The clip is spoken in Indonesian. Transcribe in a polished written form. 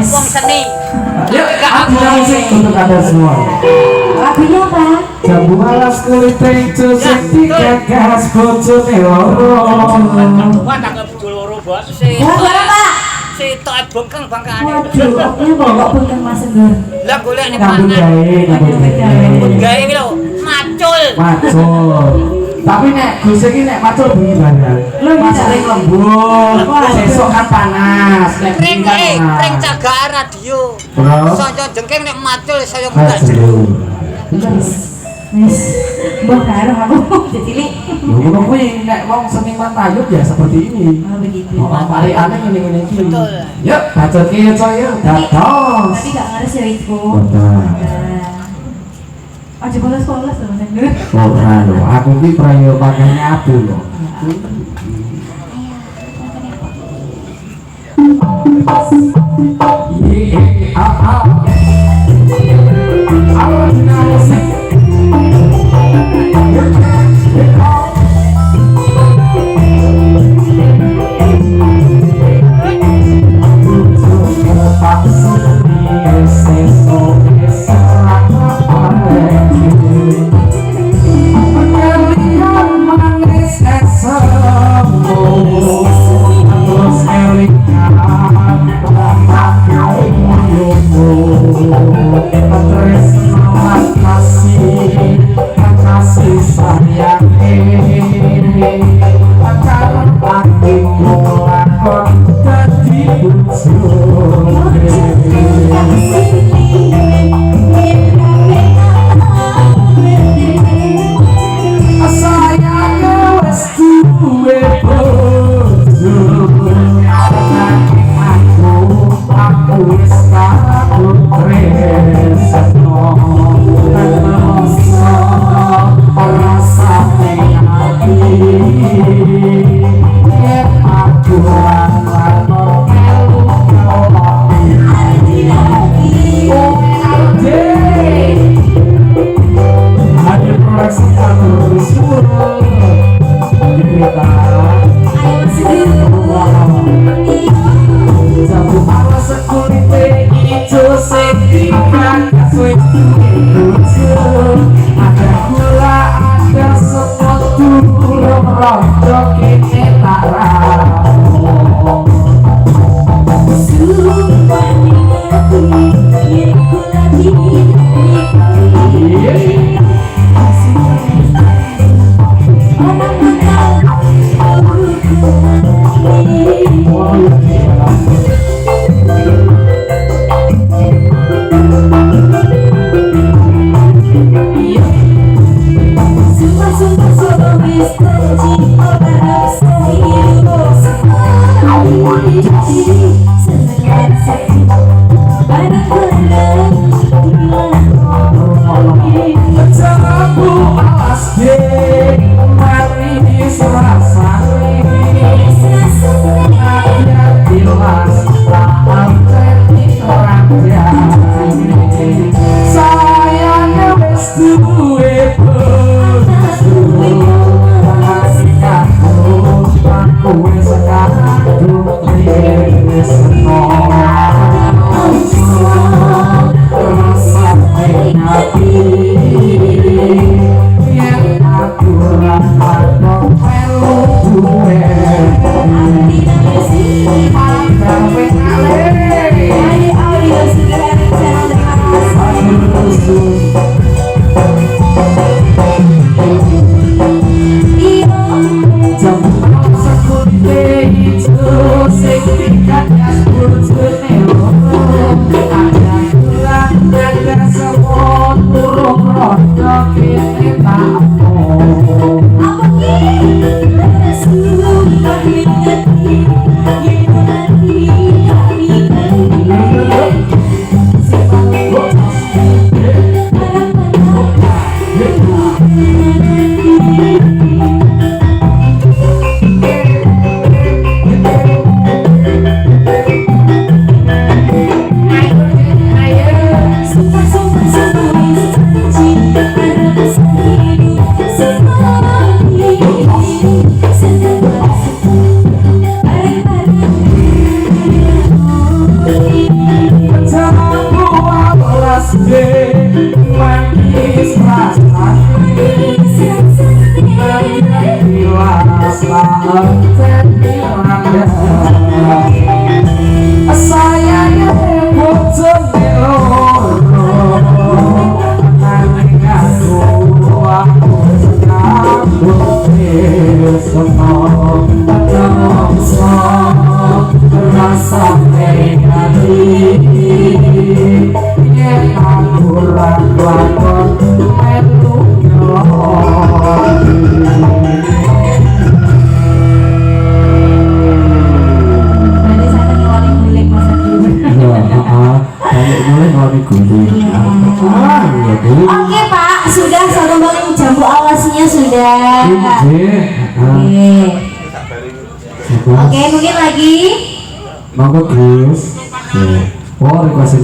wong seni. Yuk, aku musik untuk kalian semua. Lagunya apa? Jambu alas kulit hijau sing digagas bojone loro. Wah, tak bojo loro, Bos. Sik. Sitok bengkeng bangkane. Waduh, ini bawa bengkeng Mas Enggur. Lah golek ning Ngambut pangan. gawe, Gawe iki lho, macul. macul. Tapi nek Gus iki nek macul bengi banget. Macul lembut, sesuk kan panas. Nek Ring bengi kan ring cagak radio. Terus? Sojo jengking nek macul saya buka Macul. jero. Wis, mbok karo aku cilik. Lho kuwi nek wong seniman tayub ya seperti ini. Oh begitu. Oh, pare aneh ngene-ngene iki. Betul. Yuk, bacot ki coy, dados. Tapi gak ngeres ya itu. Betul. Aja polos-polos loh Mas Enggur. Ora lho, aku ki prayo pakane abu lho. Iya, Halo, dina musik. jadi randa sayangnya bojone loro nanging aku semua rasa hati yang aku lakon melu Berarti saya ngeluarin guling masa dulu. kayak mulai ngeluarin guling Oke Pak, sudah satu baling jambu alasnya sudah. Oke, mungkin lagi. Monggo Gus. Oh, request